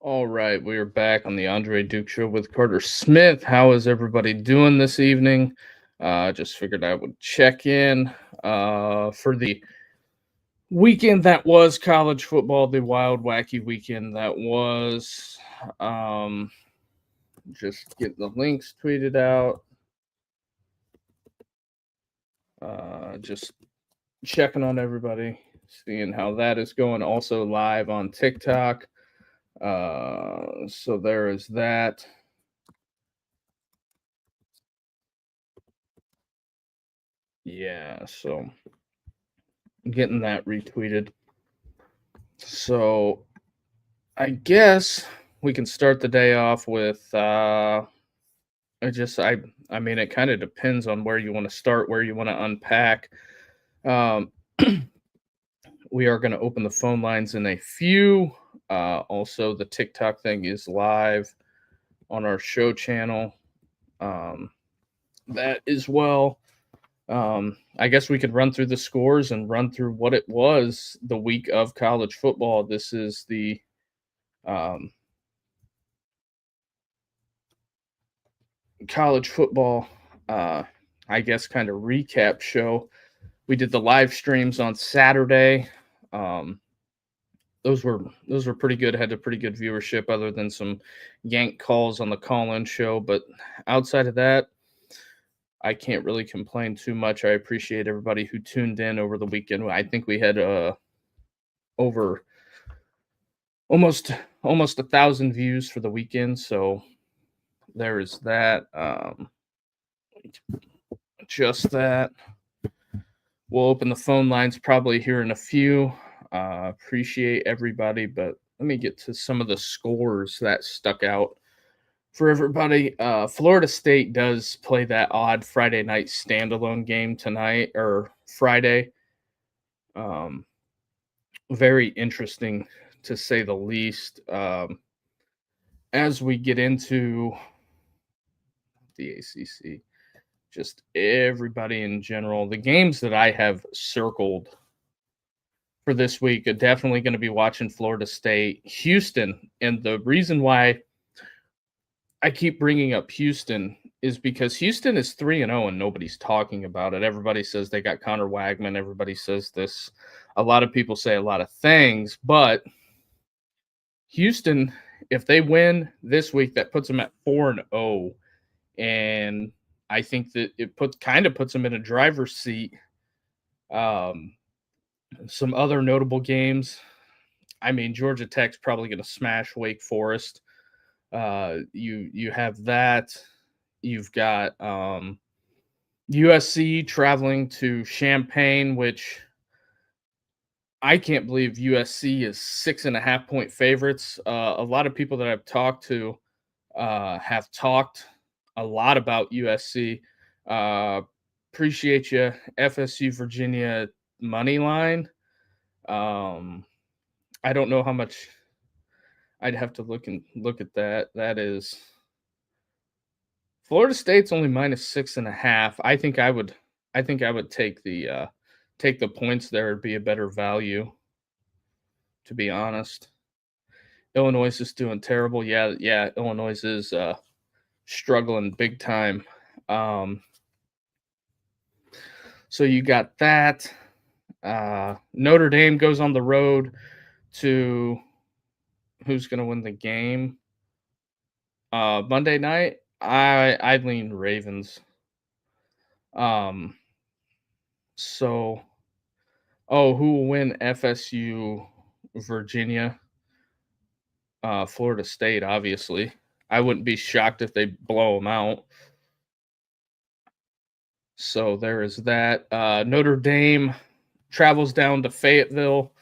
All right, we are back on the Andre Duke Show with Carter Smith. How is everybody doing this evening? Just figured I would check in for the weekend that was college football, the wild, wacky weekend that was. Um, just get the links tweeted out. Just checking on everybody, seeing how that is going. Also live on TikTok. So there is that. Yeah, so getting that retweeted. So I guess we can start the day off with I just I mean it kind of depends on where you want to start, where you want to unpack. Um we are going to open the phone lines in a few. Also the TikTok thing is live on our show channel. Um that as well. I guess we could run through the scores and run through what it was the week of college football. This is the um, college football, uh, I guess, kind of recap show. We did the live streams on Saturday. Um, those were pretty good. Had a pretty good viewership, other than some yank calls on the call-in show. But outside of that, I can't really complain too much. I appreciate everybody who tuned in over the weekend. I think we had over almost almost 1,000 views for the weekend. So there is that. Just that. We'll open the phone lines probably here in a few. Appreciate everybody, but let me get to some of the scores that stuck out for everybody. Florida State does play that odd Friday night standalone game tonight or Friday. Um, Very interesting to say the least. As we get into the ACC, just everybody in general, the games that I have circled for this week are definitely going to be watching Florida State, Houston. And the reason why I keep bringing up Houston is because Houston is 3-0 and nobody's talking about it. Everybody says they got Connor Wagman. Everybody says this. A lot of people say a lot of things, but Houston, if they win this week, that puts them at 4-0. And I think that it puts them in a driver's seat. Um, some other notable games. I mean, Georgia Tech's probably going to smash Wake Forest. You have that. You've got USC traveling to Champaign, which I can't believe USC is 6.5 point favorites. A lot of people that I've talked to have talked a lot about USC. Uh, Appreciate you, FSU Virginia money line. Um, I don't know how much. I'd have to look at that. That is Florida State's only -6.5. I think I would take the points there. It'd be a better value, to be honest. Illinois is doing terrible. Yeah. Illinois is struggling big time. Um, so you got that. Notre Dame goes on the road to who's going to win the game Monday night. I lean Ravens. Um, so who will win? FSU, Virginia, Florida State. Obviously, I wouldn't be shocked if they blow them out. So there is that. Notre Dame travels down to Fayetteville.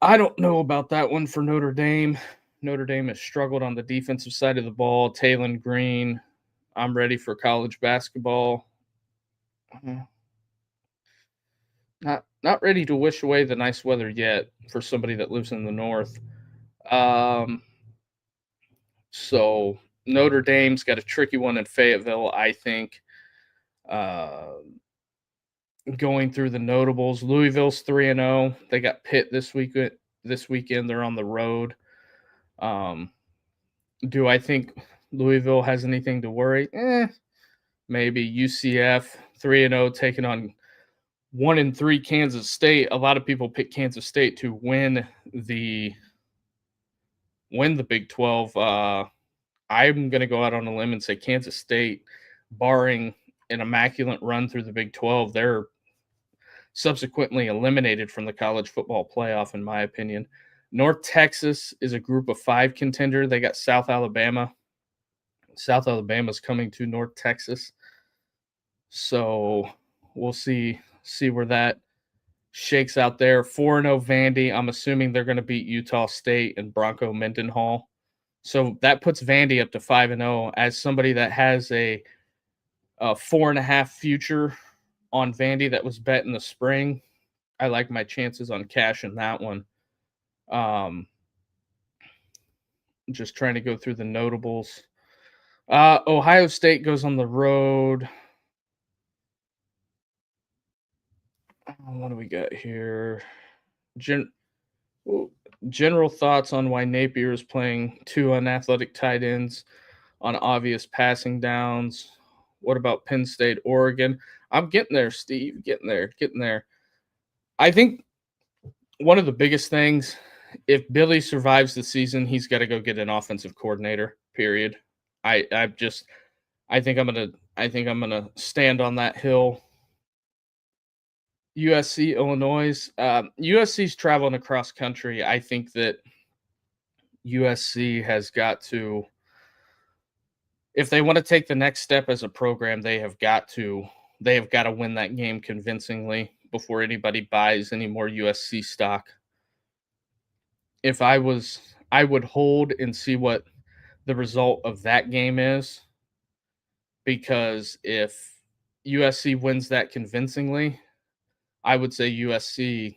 I don't know about that one for Notre Dame. Notre Dame has struggled on the defensive side of the ball. Talon Green. I'm ready for college basketball. Not ready to wish away the nice weather yet for somebody that lives in the north. Um, so Notre Dame's got a tricky one in Fayetteville, I think. Uh, Going through the notables, Louisville's 3-0. They got Pitt this weekend. They're on the road. Um, do I think Louisville has anything to worry? Maybe. UCF 3-0 taking on 1-3 Kansas State. A lot of people pick Kansas State to the win the Big 12. I'm going to go out on a limb and say Kansas State, barring an immaculate run through the Big 12, they're subsequently eliminated from the college football playoff, in my opinion. North Texas is a group of 5 contender. They got South Alabama. South Alabama's coming to North Texas. So we'll see where that shakes out there. 4-0 Vandy. I'm assuming they're going to beat Utah State and Bronco Mendenhall. So that puts Vandy up to 5-0. As somebody that has a 4.5 future on Vandy that was bet in the spring, I like my chances on cashing that one. Just trying to go through the notables. Ohio State goes on the road. What do we got here? General thoughts on why Napier is playing 2 unathletic tight ends on obvious passing downs. What about Penn State, Oregon? I'm getting there, Steve. Getting there. I think one of the biggest things, if Billy survives the season, he's got to go get an offensive coordinator. Period. I think I'm gonna stand on that hill. USC, Illinois. USC's traveling across country. I think that USC has got to, if they want to take the next step as a program, they have got to win that game convincingly before anybody buys any more USC stock. If I would hold and see what the result of that game is, because if USC wins that convincingly, I would say USC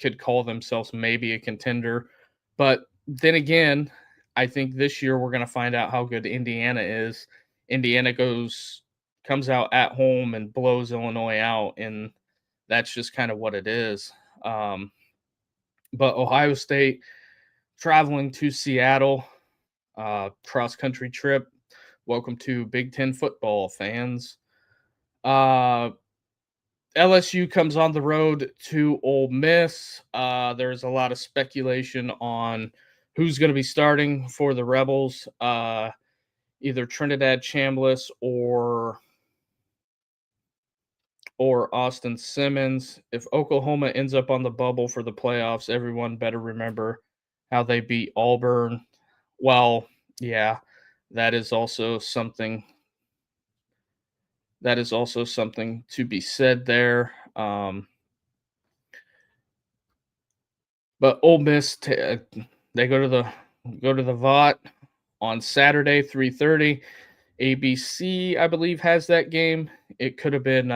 could call themselves maybe a contender. But then again, I think this year we're going to find out how good Indiana is. Indiana comes out at home and blows Illinois out, and that's just kind of what it is. But Ohio State traveling to Seattle, cross country trip. Welcome to Big Ten football, fans. LSU comes on the road to Ole Miss. There's a lot of speculation on who's going to be starting for the Rebels, either Trinidad Chambliss or Austin Simmons. If Oklahoma ends up on the bubble for the playoffs, everyone better remember how they beat Auburn. Well, yeah, that is also something to be said there. But Ole Miss, they go to the Vaught on Saturday, 3:30. ABC, I believe, has that game. It could have been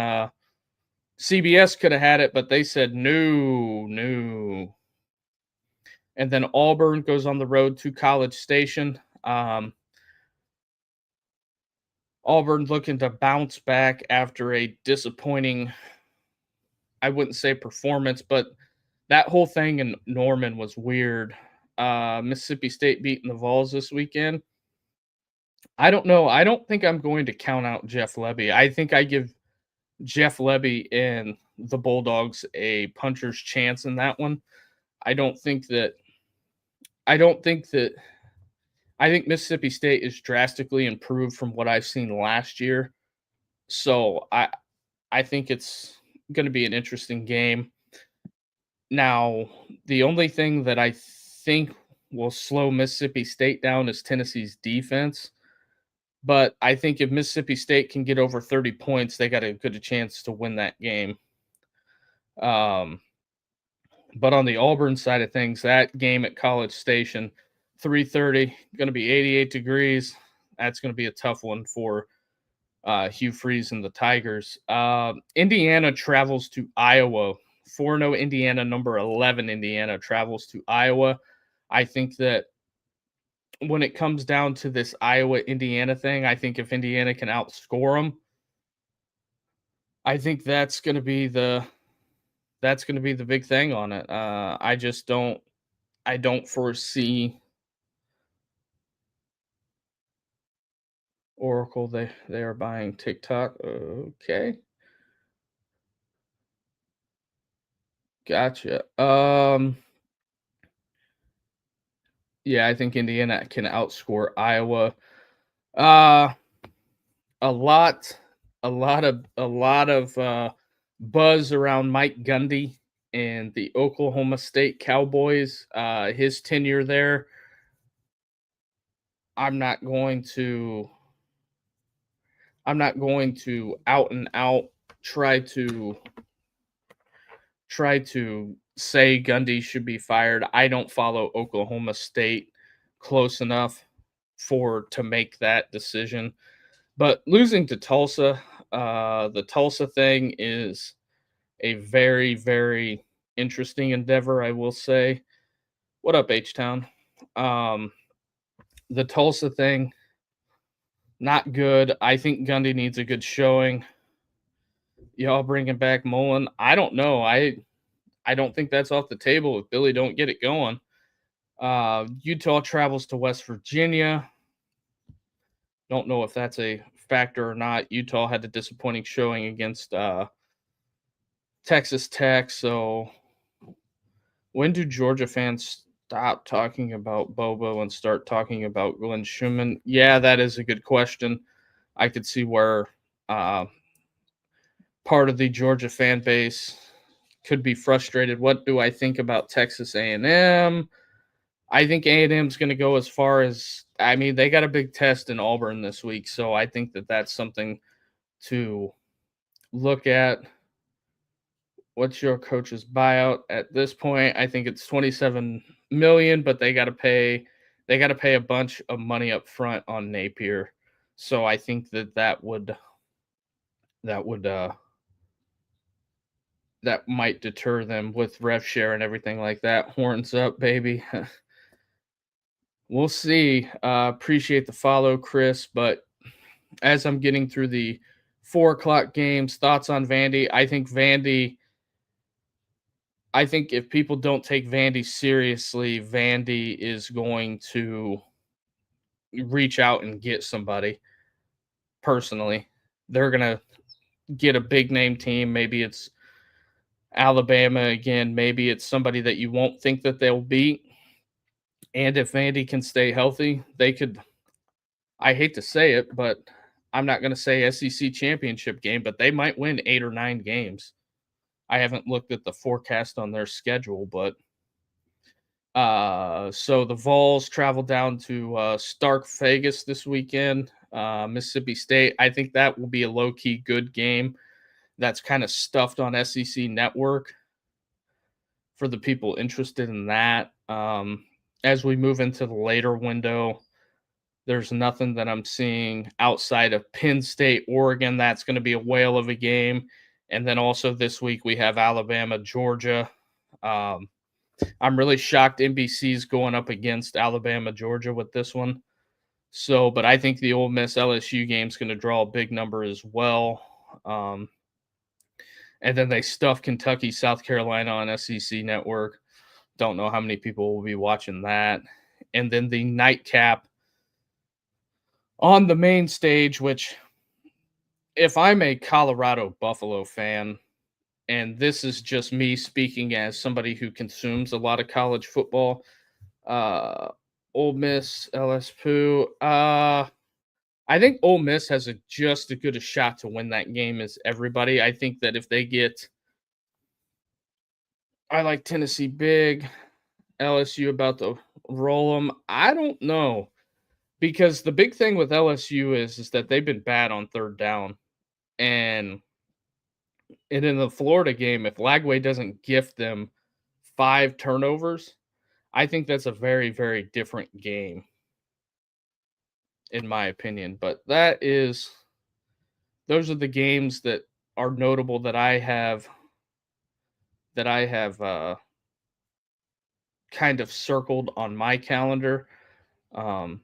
CBS could have had it, but they said no. And then Auburn goes on the road to College Station. Auburn looking to bounce back after a disappointing, I wouldn't say performance, but that whole thing in Norman was weird. Mississippi State beating the Vols this weekend. I don't know. I don't think I'm going to count out Jeff Lebby. I think I give Jeff Lebby and the Bulldogs a puncher's chance in that one. I think Mississippi State is drastically improved from what I've seen last year. So I think it's going to be an interesting game. Now, the only thing that I think will slow Mississippi State down is Tennessee's defense. But I think if Mississippi State can get over 30 points, they got a good chance to win that game. But on the Auburn side of things, that game at College Station, 3:30, going to be 88 degrees. That's going to be a tough one for Hugh Freeze and the Tigers. Indiana travels to Iowa. 4-0 Indiana, number 11 Indiana travels to Iowa. I think that when it comes down to this Iowa-Indiana thing, I think if Indiana can outscore them, I think that's going to be the big thing on it. I don't foresee Oracle, they are buying TikTok. Okay, gotcha. Yeah, I think Indiana can outscore Iowa. Uh a lot, a lot of buzz around Mike Gundy and the Oklahoma State Cowboys. His tenure there. I'm not going to I'm not going to out and out try to say Gundy should be fired. I don't follow Oklahoma State close enough for to make that decision. But losing to Tulsa, the Tulsa thing is a very, very interesting endeavor, I will say. What up, H Town? Um, the Tulsa thing, not good. I think Gundy needs a good showing. Y'all bringing back Mullen? I don't know. I don't think that's off the table if Billy don't get it going. Utah travels to West Virginia. Don't know if that's a factor or not. Utah had a disappointing showing against Texas Tech. So when do Georgia fans stop talking about Bobo and start talking about Glenn Schumann? Yeah, that is a good question. I could see where uh, part of the Georgia fan base could be frustrated. What do I think about Texas A&M? I think A&M is going to go as far as, I mean, they got a big test in Auburn this week, so I think that that's something to look at. What's your coach's buyout at this point? I think it's 27 million, but they got to pay a bunch of money up front on Napier. So I think that would that might deter them with rev share and everything like that. Horns up, baby. We'll see. Appreciate the follow, Chris. But as I'm getting through the 4 o'clock games, thoughts on Vandy? I think if people don't take Vandy seriously, Vandy is going to reach out and get somebody personally. They're going to get a big name team. Maybe it's Alabama again. Maybe it's somebody that you won't think that they'll beat. And if Vandy can stay healthy, they could. I hate to say it, but I'm not going to say SEC championship game, but they might win 8 or 9 games. I haven't looked at the forecast on their schedule, but so the Vols travel down to Stark Vegas this weekend, Mississippi State. I think that will be a low key good game. That's kind of stuffed on SEC Network for the people interested in that. As we move into the later window, there's nothing that I'm seeing outside of Penn State, Oregon. That's going to be a whale of a game. And then also this week we have Alabama, Georgia. I'm really shocked NBC's going up against Alabama, Georgia with this one. So, but I think the Ole Miss LSU game is going to draw a big number as well. And then they stuff Kentucky, South Carolina on SEC Network. Don't know how many people will be watching that. And then the nightcap on the main stage, which if I'm a Colorado Buffalo fan, and this is just me speaking as somebody who consumes a lot of college football, Ole Miss, LSU. I think Ole Miss has just as good a shot to win that game as everybody. I think that if they get, I like Tennessee big, LSU about to roll them. I don't know because the big thing with LSU is that they've been bad on third down, and in the Florida game, if Lagway doesn't gift them 5 turnovers, I think that's a very, very different game, in my opinion. But those are the games that are notable that I have kind of circled on my calendar. Um,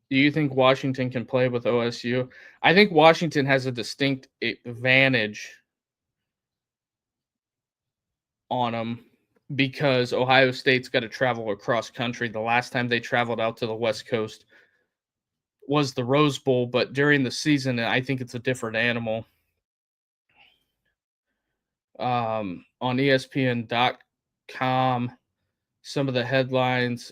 do you think Washington can play with OSU? I think Washington has a distinct advantage on them because Ohio State's got to travel across country. The last time they traveled out to the West Coast was the Rose Bowl, but during the season, I think it's a different animal. On ESPN.com, some of the headlines.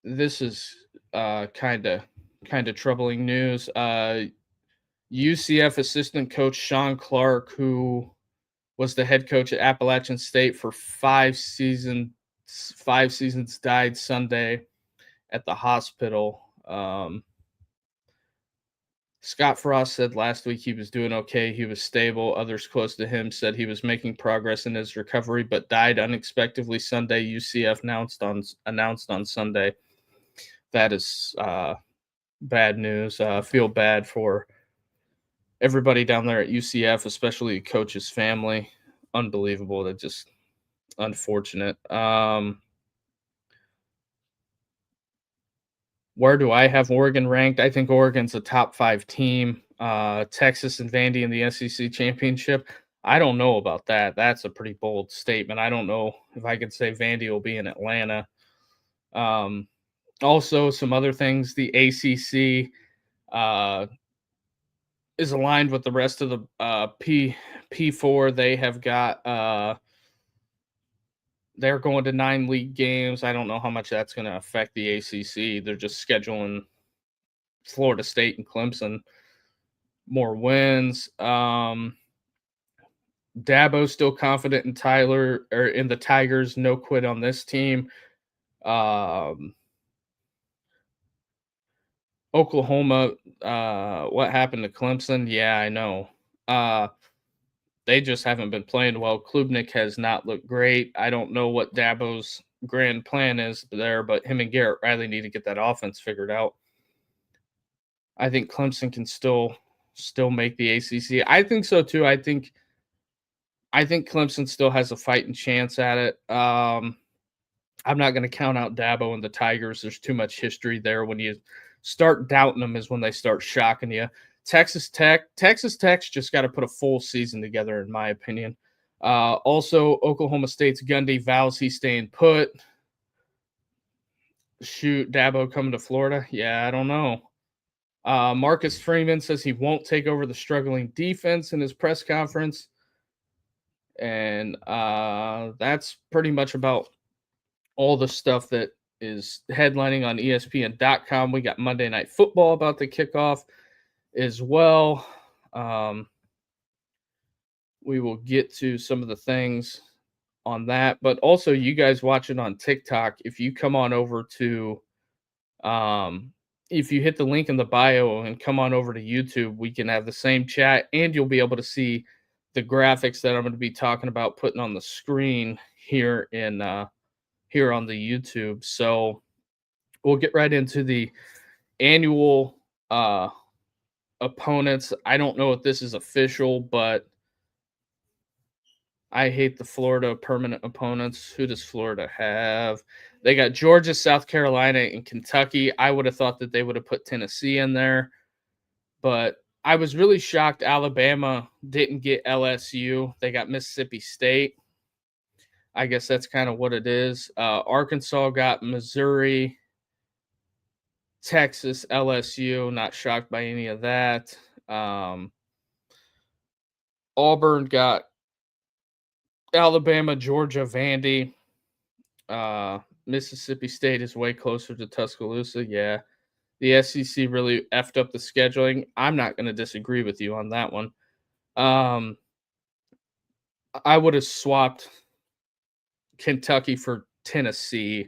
This is kind of troubling news. UCF assistant coach Sean Clark, who was the head coach at Appalachian State for 5 seasons, died Sunday at the hospital. Scott Frost said last week he was doing okay. He was stable. Others close to him said he was making progress in his recovery, but died unexpectedly Sunday. UCF announced on Sunday. That is bad news. Feel bad for everybody down there at UCF, especially coach's family. Unbelievable. That just unfortunate. Where do I have Oregon ranked? I think Oregon's a top 5 team. Texas and Vandy in the SEC championship. I don't know about that. That's a pretty bold statement. I don't know if I could say Vandy will be in Atlanta. Also, some other things. The ACC is aligned with the rest of the P4. They have got they're going to 9 league games. I don't know how much that's going to affect the ACC. They're just scheduling Florida State and Clemson more wins. Dabo's still confident in Tyler or in the Tigers. No quit on this team. Oklahoma, what happened to Clemson? Yeah, I know. They just haven't been playing well. Klubnik has not looked great. I don't know what Dabo's grand plan is there, but him and Garrett Riley need to get that offense figured out. I think Clemson can still make the ACC. I think so too. I think Clemson still has a fighting chance at it. I'm not going to count out Dabo and the Tigers. There's too much history there. When you start doubting them is when they start shocking you. Texas Tech's just got to put a full season together, in my opinion. Also, Oklahoma State's Gundy vows he's staying put. Shoot, Dabo coming to Florida? Yeah, I don't know. Marcus Freeman says he won't take over the struggling defense in his press conference. And that's pretty much about all the stuff that is headlining on ESPN.com. We got Monday Night Football about to kick off as well. We will get to some of the things on that, but also you guys watching on TikTok, if you come on over to if you hit the link in the bio and come on over to YouTube, we can have the same chat and you'll be able to see the graphics that I'm going to be talking about putting on the screen here here on the YouTube. So we'll get right into the annual opponents. I don't know if this is official, but I hate the Florida permanent opponents. Who does Florida have? They got Georgia, South Carolina, and Kentucky. I would have thought that they would have put Tennessee in there, but I was really shocked Alabama didn't get LSU. They got Mississippi State. I guess that's kind of what it is. Arkansas got Missouri, Texas, LSU. Not shocked by any of that. Auburn got Alabama, Georgia, Vandy. Mississippi State is way closer to Tuscaloosa. Yeah. The SEC really effed up the scheduling. I'm not going to disagree with you on that one. I would have swapped Kentucky for Tennessee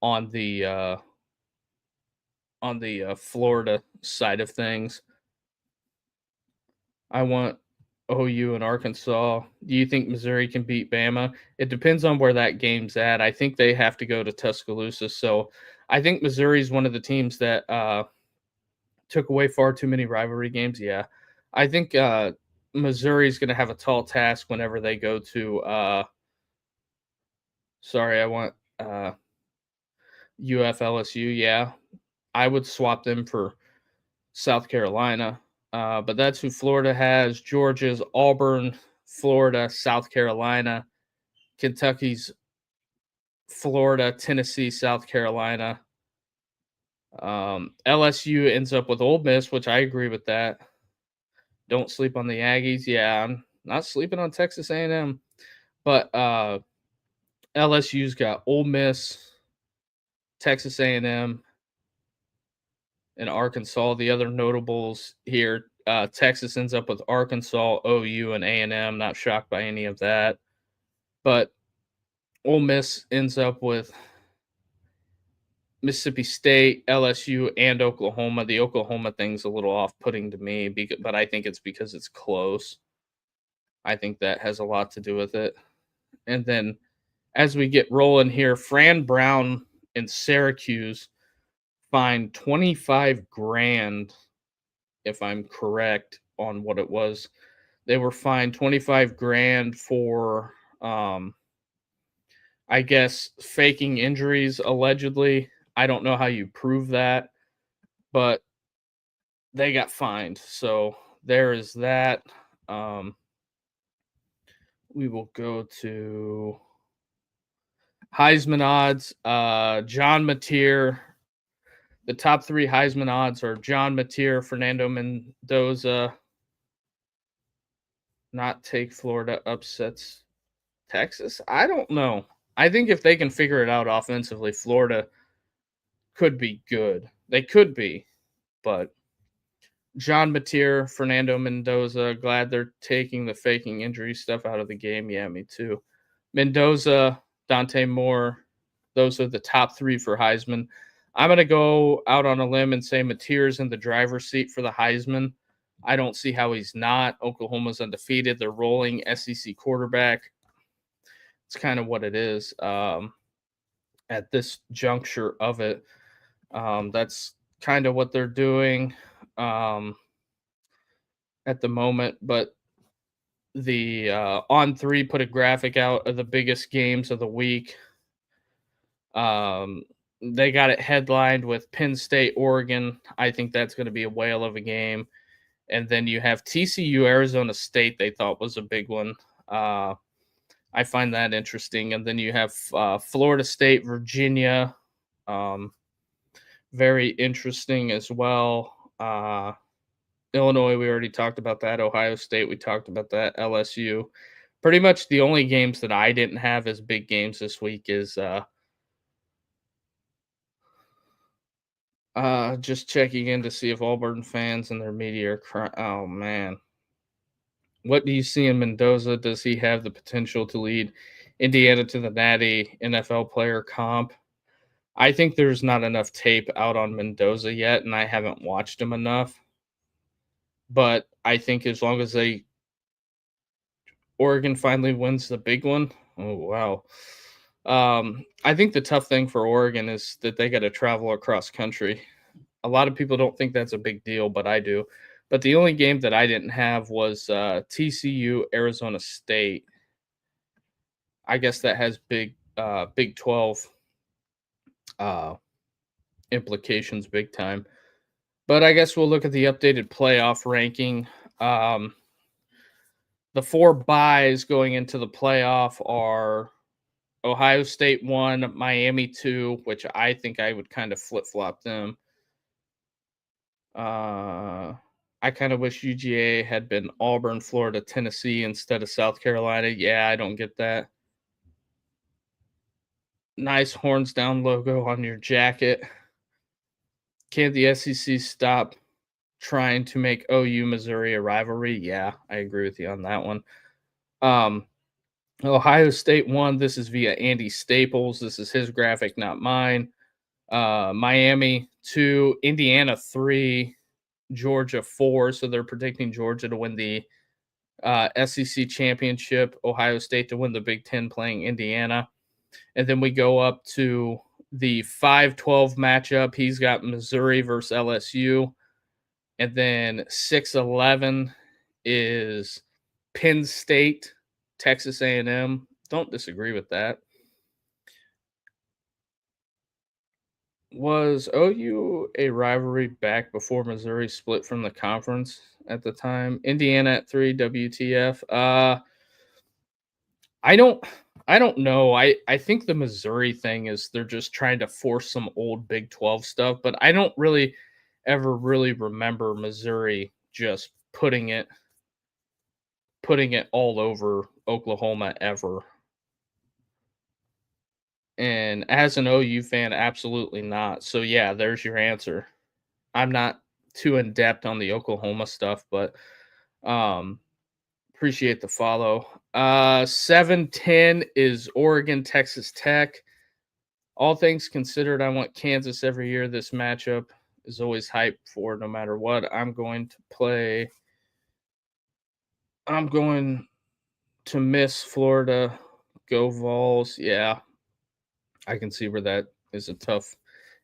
on the Florida side of things. I want OU and Arkansas. Do you think Missouri can beat Bama? It depends on where that game's at. I think they have to go to Tuscaloosa. So I think Missouri is one of the teams that took away far too many rivalry games. Yeah. I think Missouri is going to have a tall task whenever they go to sorry, I want UF LSU. Yeah. I would swap them for South Carolina. But that's who Florida has. Georgia's Auburn, Florida, South Carolina, Kentucky's Florida, Tennessee, South Carolina. LSU ends up with Ole Miss, which I agree with that. Don't sleep on the Aggies. Yeah, I'm not sleeping on Texas A&M, but LSU's got Ole Miss, Texas A&M, and Arkansas. The other notables here, Texas ends up with Arkansas, OU, and A&M. Not shocked by any of that, but Ole Miss ends up with Mississippi State, LSU, and Oklahoma. The Oklahoma thing's a little off-putting to me, but I think it's because it's close. I think that has a lot to do with it. And then as we get rolling here, Fran Brown and Syracuse fined 25 grand, if I'm correct on what it was. They were fined 25 grand for, I guess, faking injuries allegedly. I don't know how you prove that, but they got fined. So there is that. We will go to Heisman odds. John Mateer. The top 3 Heisman odds are John Mateer, Fernando Mendoza. Not take Florida upsets Texas. I don't know. I think if they can figure it out offensively, Florida could be good. They could be, but John Mateer, Fernando Mendoza, glad they're taking the faking injury stuff out of the game. Yeah, me too. Mendoza, Dante Moore, those are the top 3 for Heisman. I'm going to go out on a limb and say Mateer's in the driver's seat for the Heisman. I don't see how he's not. Oklahoma's undefeated. They're rolling SEC quarterback. It's kind of what it is at this juncture of it. That's kind of what they're doing at the moment. But the On3 put a graphic out of the biggest games of the week. They got it headlined with Penn State, Oregon. I think that's going to be a whale of a game. And then you have TCU, Arizona State, they thought was a big one. I find that interesting. And then you have Florida State, Virginia. Very interesting as well. Illinois, we already talked about that. Ohio State, we talked about that. LSU. Pretty much the only games that I didn't have as big games this week is just checking in to see if Auburn fans and their media are crying. Oh, man. What do you see in Mendoza? Does he have the potential to lead Indiana to the Natty NFL player comp? I think there's not enough tape out on Mendoza yet, and I haven't watched him enough. But I think as long as Oregon finally wins the big one, oh, wow. I think the tough thing for Oregon is that they got to travel across country. A lot of people don't think that's a big deal, but I do. But the only game that I didn't have was TCU, Arizona State. I guess that has big Big 12 implications big time. But I guess we'll look at the updated playoff ranking. The 4 buys going into the playoff are Ohio State 1, Miami 2, which I think I would kind of flip-flop them. I kind of wish UGA had been Auburn, Florida, Tennessee instead of South Carolina. Yeah, I don't get that. Nice horns down logo on your jacket. Can the SEC stop trying to make OU Missouri a rivalry? Yeah, I agree with you on that one. Ohio State 1. This is via Andy Staples. This is his graphic, not mine. Miami 2, Indiana 3, Georgia 4. So they're predicting Georgia to win the SEC championship, Ohio State to win the Big Ten playing Indiana. And then we go up to the 5-12 matchup. He's got Missouri versus LSU. And then 6-11 is Penn State, Texas A&M. Don't disagree with that. Was OU a rivalry back before Missouri split from the conference at the time? Indiana at 3, WTF. I don't I don't know. I think the Missouri thing is they're just trying to force some old Big 12 stuff, but I don't really ever really remember Missouri just putting it all over Oklahoma ever. And as an OU fan, absolutely not. So yeah, there's your answer. I'm not too in depth on the Oklahoma stuff, but um appreciate the follow. 7:10 is Oregon Texas Tech. All things considered, I want Kansas every year. This matchup is always hyped for no matter what. I'm going to miss Florida. Go Vols. Yeah, I can see where that is a tough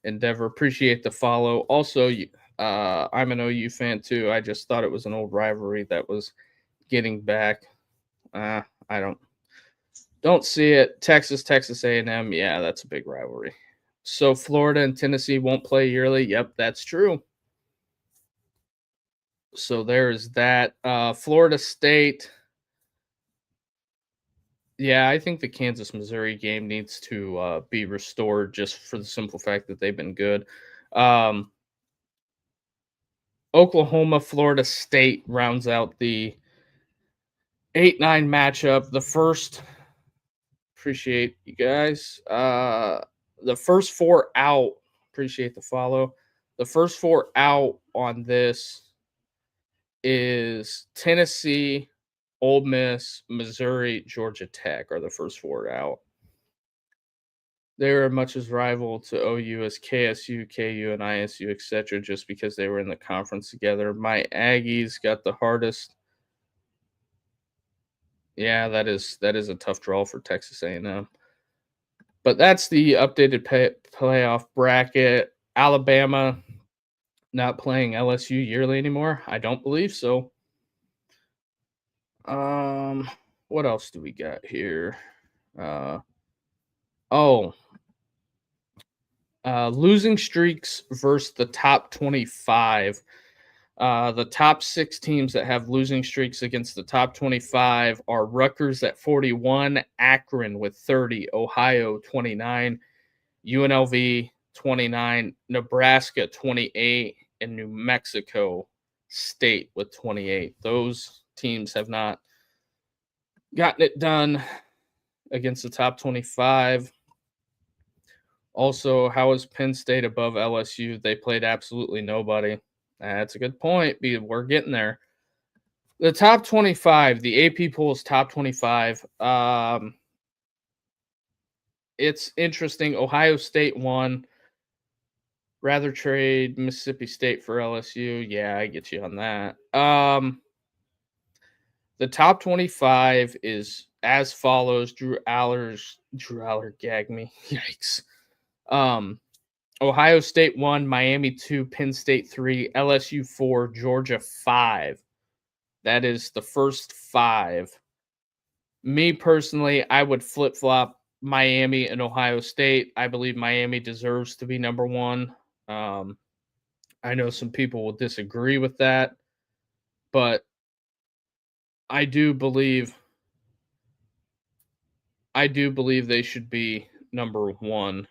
endeavor. Appreciate the follow. Also, I'm an OU fan too. I just thought it was an old rivalry that was getting back. I don't see it. Texas A&M. Yeah, that's a big rivalry. So Florida and Tennessee won't play yearly. Yep, that's true. So there is that. Florida State. Yeah, I think the Kansas Missouri game needs to be restored just for the simple fact that they've been good. Um, Oklahoma, Florida State rounds out the 8-9 matchup. The first, appreciate you guys. The first four out, appreciate the follow. The first four out on this is Tennessee, Ole Miss, Missouri, Georgia Tech are the first four out. They were much as rival to OU as KSU, KU, and ISU, etc., just because they were in the conference together. My Aggies got the hardest. Yeah, that is a tough draw for Texas A&M. But that's the updated playoff bracket. Alabama not playing LSU yearly anymore. I don't believe so. What else do we got here? Uh, oh, losing streaks versus the top 25. The top six teams that have losing streaks against the top 25 are Rutgers at 41, Akron with 30, Ohio 29, UNLV 29, Nebraska 28, and New Mexico State with 28. Those teams have not gotten it done against the top 25. Also, how is Penn State above LSU? They played absolutely nobody. That's a good point. We're getting there. The top 25, the AP polls top 25. It's interesting. Ohio State won. Rather trade Mississippi State for LSU. Yeah, I get you on that. The top 25 is as follows. Drew Aller gagged me. Yikes. Ohio State 1, Miami 2, Penn State 3, LSU 4, Georgia 5. That is the first 5. Me personally, I would flip flop Miami and Ohio State. I believe Miami deserves to be number 1. I know some people will disagree with that, but I do believe they should be number 1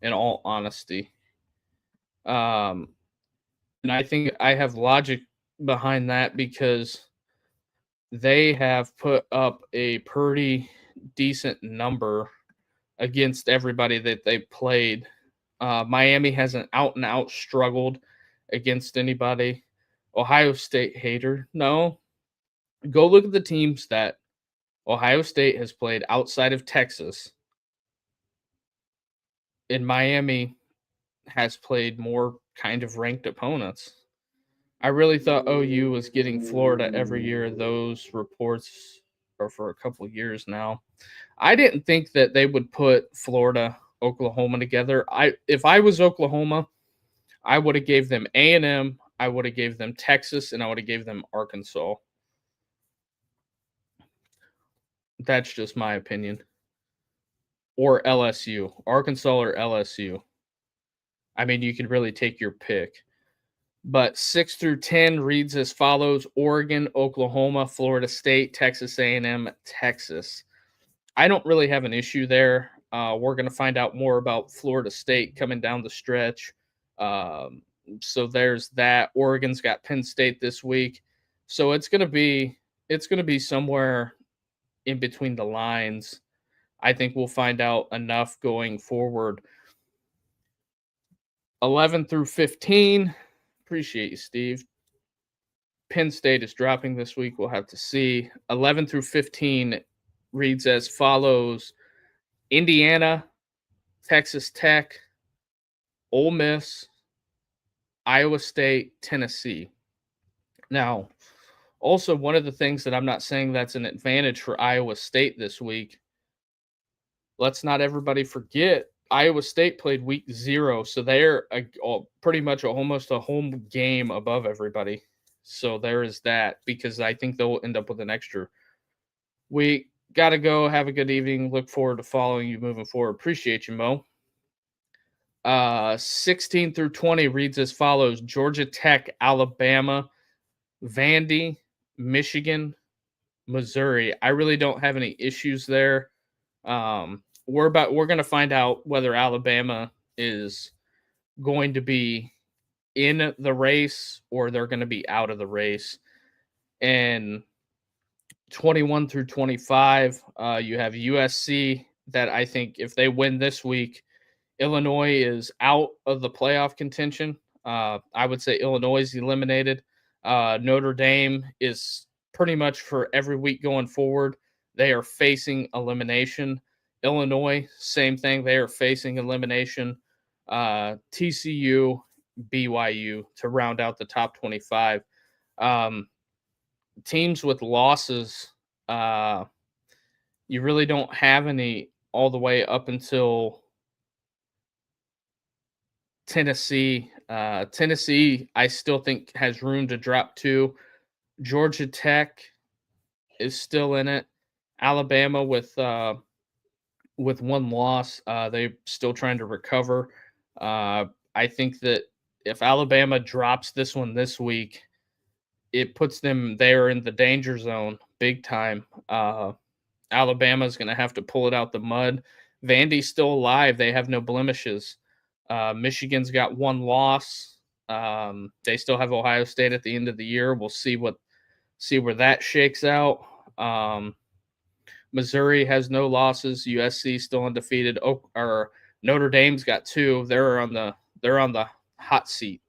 in all honesty. And I think I have logic behind that because they have put up a pretty decent number against everybody that they played. Miami hasn't out and out struggled against anybody. Ohio State hater. No. Go look at the teams that Ohio State has played outside of Texas. And Miami has played more kind of ranked opponents. I really thought OU was getting Florida every year. Those reports are for a couple years now. I didn't think that they would put Florida, Oklahoma together. If I was Oklahoma, I would have gave them A&M, I would have gave them Texas, and I would have gave them Arkansas. That's just my opinion. Or LSU, Arkansas or LSU. I mean, you could really take your pick. But 6 through 10 reads as follows: Oregon, Oklahoma, Florida State, Texas A&M, Texas. I don't really have an issue there. We're going to find out more about Florida State coming down the stretch. Um, so there's that. Oregon's got Penn State this week, so it's going to be somewhere in between the lines. I think we'll find out enough going forward. 11 through 15. Appreciate you, Steve. Penn State is dropping this week. We'll have to see. 11 through 15 reads as follows: Indiana, Texas Tech, Ole Miss, Iowa State, Tennessee. Now, also one of the things that I'm not saying that's an advantage for Iowa State this week, let's not everybody forget Iowa State played week 0, so they're pretty much almost a home game above everybody. So there is that, because I think they'll end up with an extra week. Got to go. Have a good evening. Look forward to following you moving forward. Appreciate you, Mo. 16 through 20 reads as follows: Georgia Tech, Alabama, Vandy, Michigan, Missouri. I really don't have any issues there. We're going to find out whether Alabama is going to be in the race or they're going to be out of the race. And 21 through 25, you have USC, that I think if they win this week, Illinois is out of the playoff contention. I would say Illinois is eliminated. Notre Dame is pretty much for every week going forward, they are facing elimination. Illinois, same thing. They are facing elimination. TCU, BYU to round out the top 25. Teams with losses, you really don't have any all the way up until Tennessee. Tennessee, I still think has room to drop 2. Georgia Tech is still in it. Alabama with 1 loss, they're still trying to recover. I think that if Alabama drops this one this week, it puts them there in the danger zone big time. Alabama's going to have to pull it out the mud. Vandy's still alive. They have no blemishes. Michigan's got 1 loss. They still have Ohio State at the end of the year. We'll see where that shakes out. Missouri has no losses. USC still undefeated. Or Notre Dame's got 2. They're on the hot seat.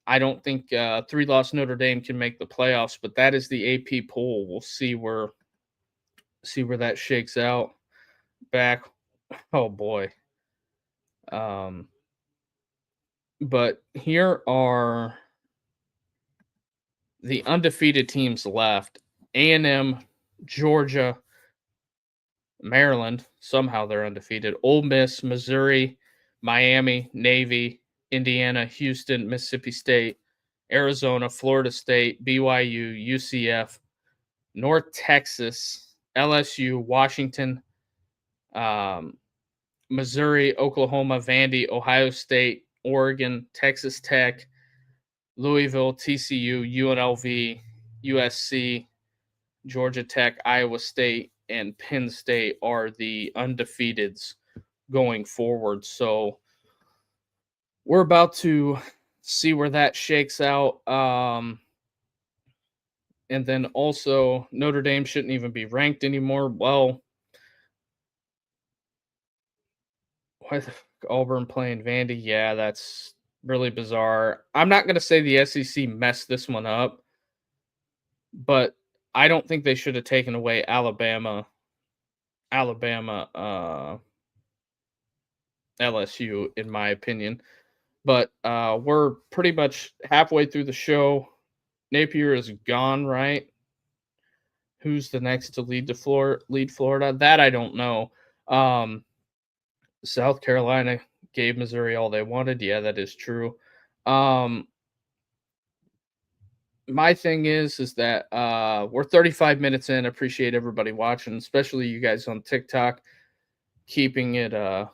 I don't think 3-loss Notre Dame can make the playoffs, but that is the AP poll. We'll see where that shakes out. Back, oh boy. But here are the undefeated teams left: A&M, Georgia, Maryland. Somehow they're undefeated. Ole Miss, Missouri, Miami, Navy, Indiana, Houston, Mississippi State, Arizona, Florida State, BYU, UCF, North Texas, LSU, Washington, Missouri, Oklahoma, Vandy, Ohio State, Oregon, Texas Tech, Louisville, TCU, UNLV, USC, Georgia Tech, Iowa State, and Penn State are the undefeateds going forward. So we're about to see where that shakes out. And then also Notre Dame shouldn't even be ranked anymore. Well, why the Auburn playing Vandy? Yeah, that's really bizarre. I'm not going to say the SEC messed this one up, but I don't think they should have taken away Alabama, LSU, in my opinion. But we're pretty much halfway through the show. Napier is gone, right? Who's the next to lead Florida? That I don't know. South Carolina gave Missouri all they wanted. Yeah, that is true. My thing is that we're 35 minutes in. Appreciate everybody watching, especially you guys on TikTok, keeping the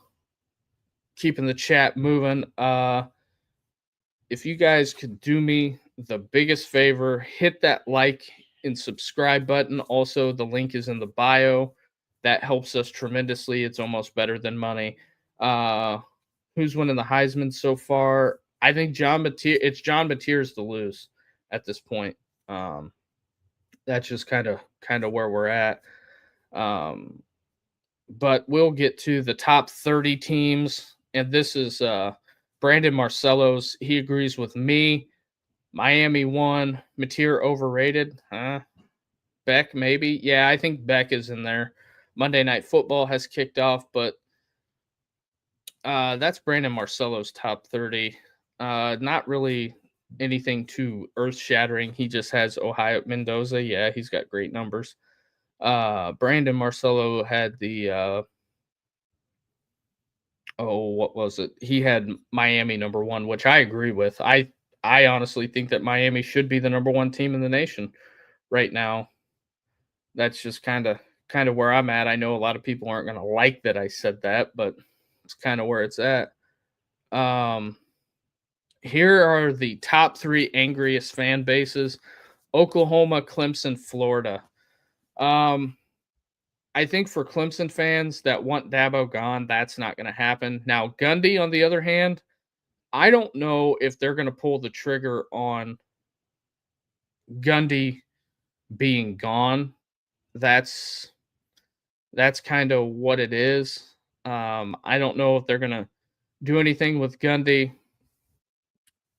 chat moving. If you guys could do me the biggest favor, hit that like and subscribe button. Also, the link is in the bio. That helps us tremendously. It's almost better than money. Uh, who's winning the Heisman so far? I think John Mateer. It's John Mateer's to lose at this point. Um, that's just kind of where we're at. Um, but we'll get to the top 30 teams, and this is Brandon Marcello's. He agrees with me. Miami won. Mateer overrated, huh? Beck, maybe. Yeah, I think Beck is in there. Monday Night Football has kicked off, but that's Brandon Marcello's top 30. Not really anything too earth shattering. He just has Ohio Mendoza. Yeah, he's got great numbers. Brandon Marcello had the what was it? He had Miami number one, which I agree with. I honestly think that Miami should be the number one team in the nation right now. That's just kind of where I'm at. I know a lot of people aren't going to like that I said that, but it's kind of where it's at. Um, Here are the top three angriest fan bases: Oklahoma, Clemson, Florida. Um, I think for Clemson fans that want Dabo gone, that's not going to happen. Now, Gundy, on the other hand, I don't know if they're going to pull the trigger on Gundy being gone. That's kind of what it is. I don't know if they're going to do anything with Gundy.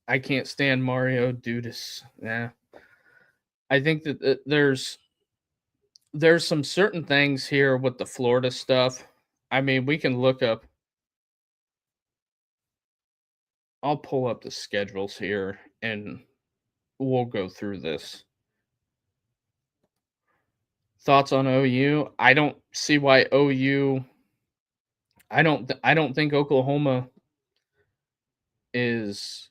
I can't stand Mario Dudas. Yeah, I think that there's some certain things here with the Florida stuff. I mean, we can look up. I'll pull up the schedules here and we'll go through this. Thoughts on OU? I don't see why OU. I don't think Oklahoma is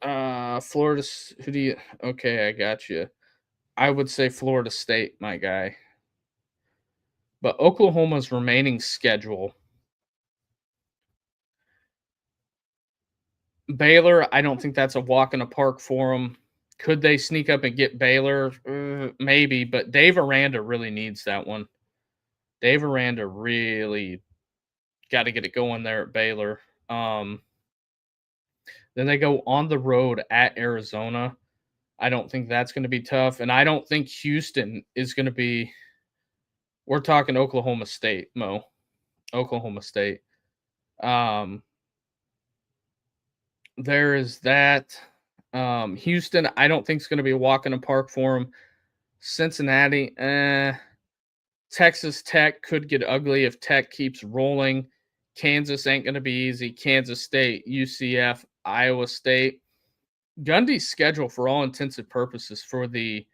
Florida. Who do you? Okay, I got you. I would say Florida State, my guy. But Oklahoma's remaining schedule: Baylor. I don't think that's a walk in the park for them. Could they sneak up and get Baylor? Maybe, but Dave Aranda really needs that one. Dave Aranda really got to get it going there at Baylor. Um, then they go on the road at Arizona. I don't think that's going to be tough, and I don't think Houston is going to be. We're talking Oklahoma State, Mo. Oklahoma State. Um, there is that. Houston, I don't think is going to be a walk in the park for them. Cincinnati, Texas Tech could get ugly if Tech keeps rolling. Kansas ain't going to be easy. Kansas State, UCF, Iowa State. Gundy's schedule, for all intents and purposes, for the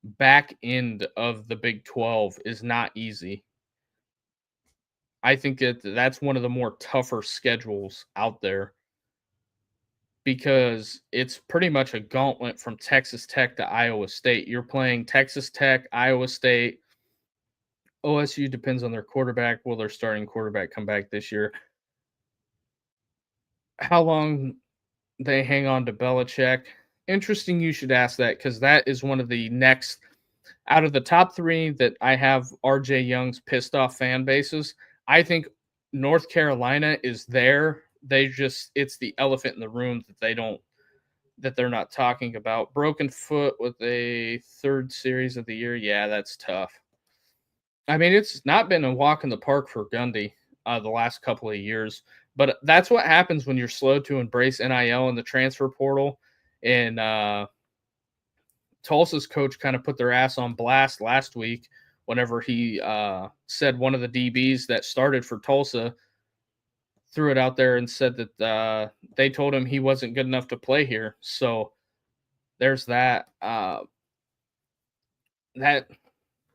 back end of the Big 12 is not easy. I think that that's one of the more tougher schedules out there because it's pretty much a gauntlet from Texas Tech to Iowa State. You're playing Texas Tech, Iowa State. OSU depends on their quarterback. Will their starting quarterback come back this year? How long they hang on to Belichick? Interesting you should ask that because that is one of the next out of the top three that I have RJ Young's pissed off fan bases. I think North Carolina is there. It's the elephant in the room that they're not talking about. Broken foot with a third series of the year. Yeah, that's tough. I mean, it's not been a walk in the park for Gundy the last couple of years, but that's what happens when you're slow to embrace NIL and the transfer portal. And Tulsa's coach kind of put their ass on blast last week whenever he said one of the DBs that started for Tulsa threw it out there and said that they told him he wasn't good enough to play here. So there's that.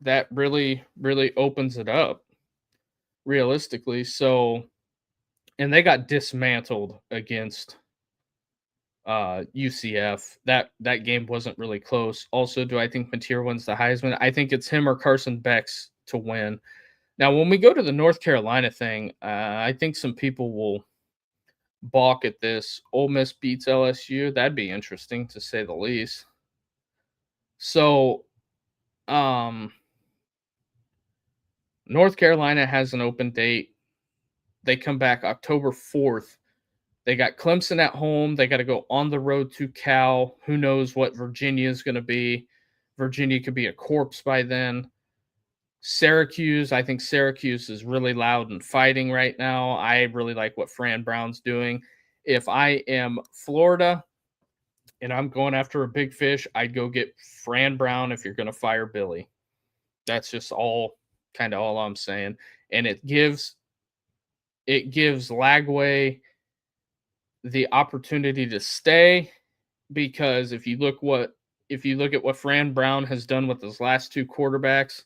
That really opens it up realistically. So, and they got dismantled against UCF. That game wasn't really close. Also, do I think Mateer wins the Heisman? I think it's him or Carson Beck's to win. Now, when we go to the North Carolina thing, I think some people will balk at this. Ole Miss beats LSU. That'd be interesting to say the least. So, um, North Carolina has an open date. They come back October 4th. They got Clemson at home. They got to go on the road to Cal. Who knows what Virginia is going to be? Virginia could be a corpse by then. Syracuse, I think Syracuse is really loud and fighting right now. I really like what Fran Brown's doing. If I am Florida and I'm going after a big fish, I'd go get Fran Brown if you're going to fire Billy. That's just all I'm saying. And it gives Lagway the opportunity to stay, because if you look at what Fran Brown has done with his last two quarterbacks,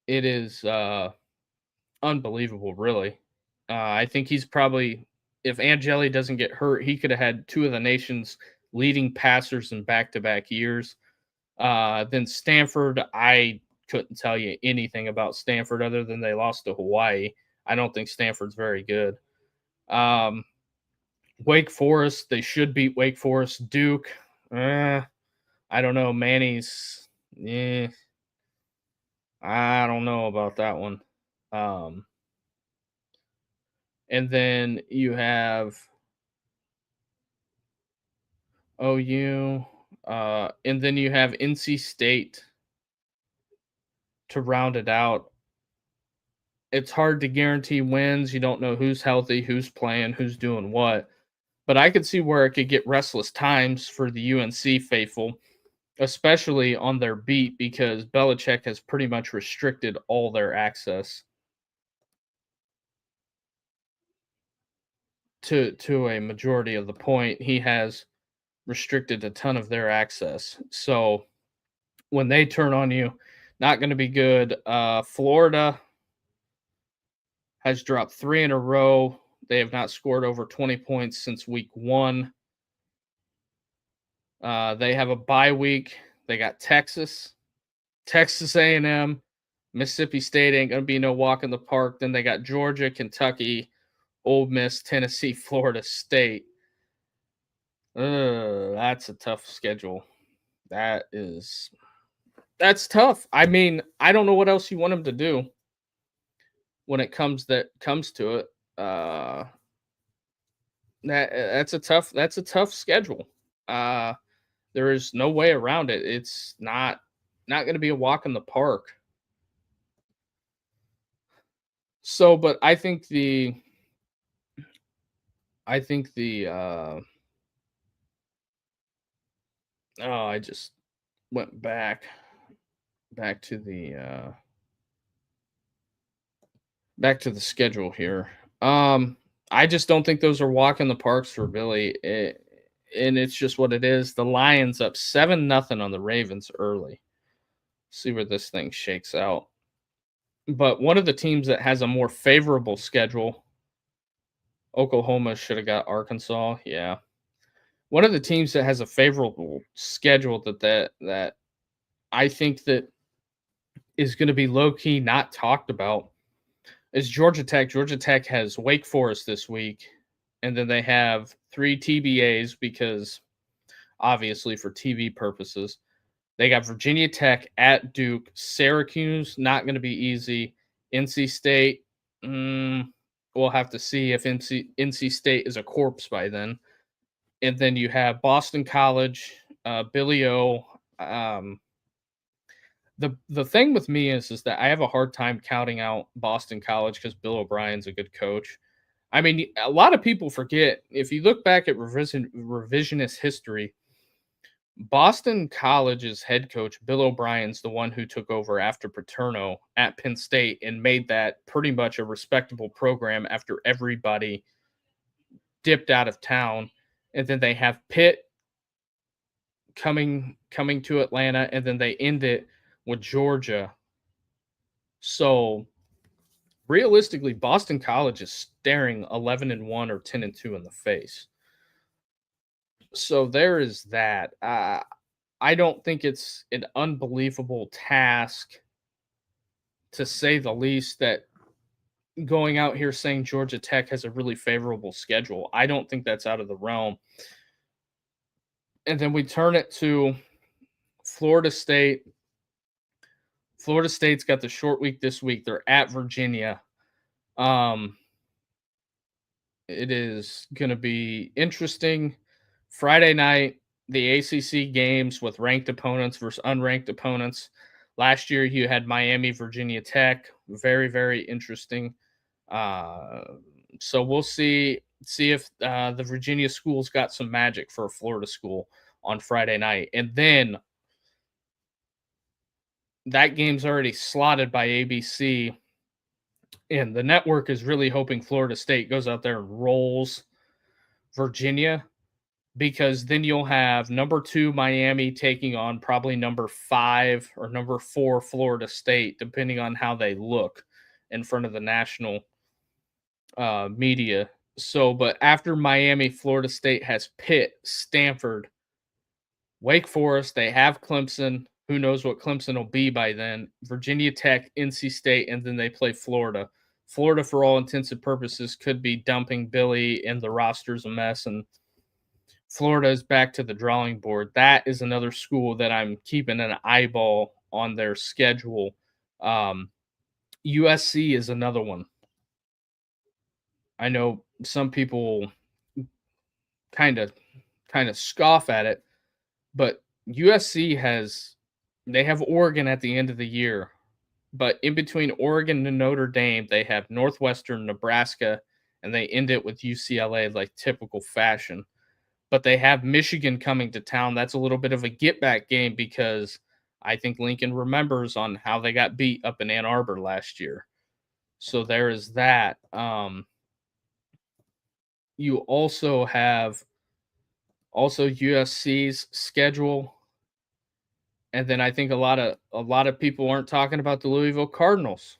it is unbelievable, really. I think he's probably, if Angeli doesn't get hurt, he could have had two of the nation's leading passers in back-to-back years. Then Stanford, I couldn't tell you anything about Stanford other than they lost to Hawaii. I don't think Stanford's very good. Wake Forest, they should beat Wake Forest. Duke, I don't know. Manny's, I don't know about that one. And then you have OU, and then you have NC State to round it out. It's hard to guarantee wins. You don't know who's healthy, who's playing, who's doing what. But I could see where it could get restless times for the UNC faithful, especially on their beat, because Belichick has pretty much restricted all their access to a majority of the point. He has restricted a ton of their access. So when they turn on you, not going to be good. Florida has dropped 3 in a row. They have not scored over 20 points since week 1. They have a bye week. They got Texas A&M, Mississippi State ain't going to be no walk in the park. Then they got Georgia, Kentucky, Ole Miss, Tennessee, Florida State. That's a tough schedule. That's tough. I mean, I don't know what else you want them to do when it comes to it. That's a tough schedule. There is no way around it. It's not going to be a walk in the park. So, but I just went back to the schedule here. I just don't think those are walk in the parks for Billy. And it's just what it is. The Lions up 7-0 on the Ravens early. See where this thing shakes out. But one of the teams that has a more favorable schedule, Oklahoma should have got Arkansas. Yeah. One of the teams that has a favorable schedule that I think that is going to be low key not talked about is Georgia Tech. Georgia Tech has Wake Forest this week, and then they have 3 TBAs because obviously for TV purposes. They got Virginia Tech at Duke, Syracuse, not going to be easy. NC State, we'll have to see if NC State is a corpse by then. And then you have Boston College, Billy O. The thing with me is that I have a hard time counting out Boston College because Bill O'Brien's a good coach. I mean, a lot of people forget, if you look back at revisionist history, Boston College's head coach, Bill O'Brien's the one who took over after Paterno at Penn State and made that pretty much a respectable program after everybody dipped out of town. And then they have Pitt coming to Atlanta, and then they end it with Georgia. So realistically, Boston College is staring 11-1 or 10-2 in the face. So there is that. I don't think it's an unbelievable task, to say the least, that going out here saying Georgia Tech has a really favorable schedule. I don't think that's out of the realm. And then we turn it to Florida State. Florida State's got the short week this week. They're at Virginia. Um, it is going to be interesting. Friday night, the ACC games with ranked opponents versus unranked opponents. Last year, you had Miami, Virginia Tech. Very, very interesting. Uh, so we'll see if the Virginia school's got some magic for a Florida school on Friday night, and then that game's already slotted by ABC, and the network is really hoping Florida State goes out there and rolls Virginia, because then you'll have number 2 Miami taking on probably number 5 or number 4 Florida State, depending on how they look in front of the national media. So, but after Miami, Florida State has Pitt, Stanford, Wake Forest. They have Clemson. Who knows what Clemson will be by then? Virginia Tech, NC State, and then they play Florida. Florida, for all intents and purposes, could be dumping Billy, and the roster's a mess, and Florida is back to the drawing board. That is another school that I'm keeping an eyeball on their schedule. USC is another one. I know some people kind of scoff at it, but USC they have Oregon at the end of the year, but in between Oregon and Notre Dame, they have Northwestern, Nebraska, and they end it with UCLA like typical fashion. But they have Michigan coming to town. That's a little bit of a get back game, because I think Lincoln remembers on how they got beat up in Ann Arbor last year. So there is that. You also have USC's schedule. And then I think a lot of people aren't talking about the Louisville Cardinals.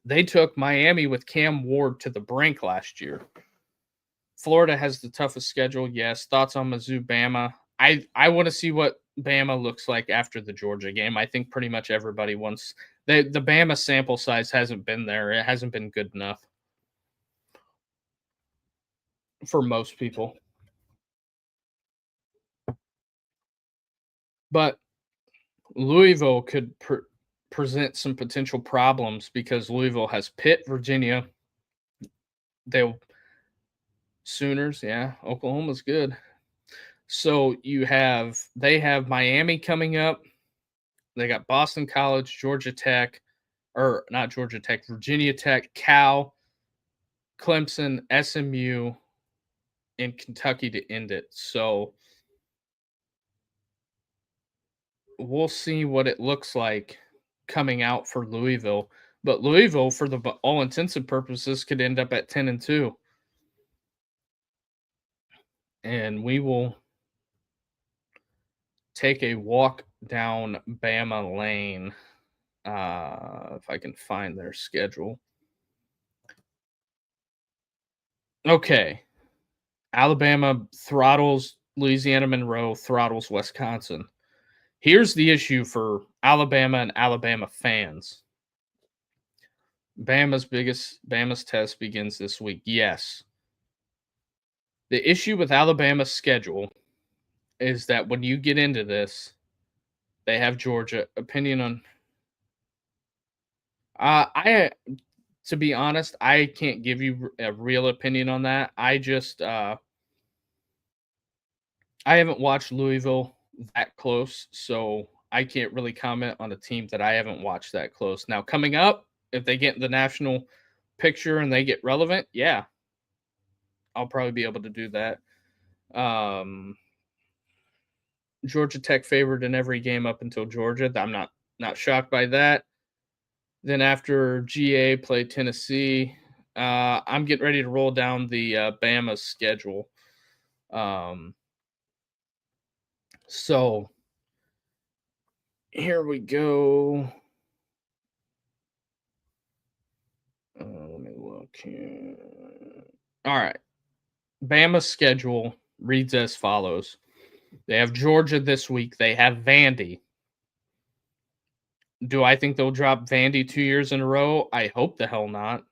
They took Miami with Cam Ward to the brink last year. Florida has the toughest schedule, yes. Thoughts on Mizzou, Bama? I want to see what Bama looks like after the Georgia game. I think pretty much everybody wants the Bama sample size hasn't been there. It hasn't been good enough for most people. But Louisville could present some potential problems, because Louisville has Pitt, Virginia. They'll Sooners, yeah. Oklahoma's good. So they have Miami coming up. They got Boston College, Georgia Tech, or not Georgia Tech, Virginia Tech, Cal, Clemson, SMU, and Kentucky to end it. So we'll see what it looks like coming out for Louisville. But Louisville, for the all intents and purposes, could end up at 10-2. And we will take a walk down Bama lane. If I can find their schedule. Okay. Alabama throttles Louisiana Monroe, throttles Wisconsin. Here's the issue for Alabama and Alabama fans. Bama's test begins this week. Yes. The issue with Alabama's schedule is that when you get into this, they have Georgia. Opinion on to be honest, I can't give you a real opinion on that. I haven't watched Louisville that close, so I can't really comment on a team that I haven't watched that close. Now, coming up, if they get in the national picture and they get relevant, yeah, I'll probably be able to do that. Georgia Tech favored in every game up until Georgia. I'm not shocked by that. Then after GA played Tennessee, I'm getting ready to roll down the Bama schedule. So here we go. Let me look here. All right. Bama's schedule reads as follows. They have Georgia this week. They have Vandy. Do I think they'll drop Vandy 2 years in a row? I hope the hell not.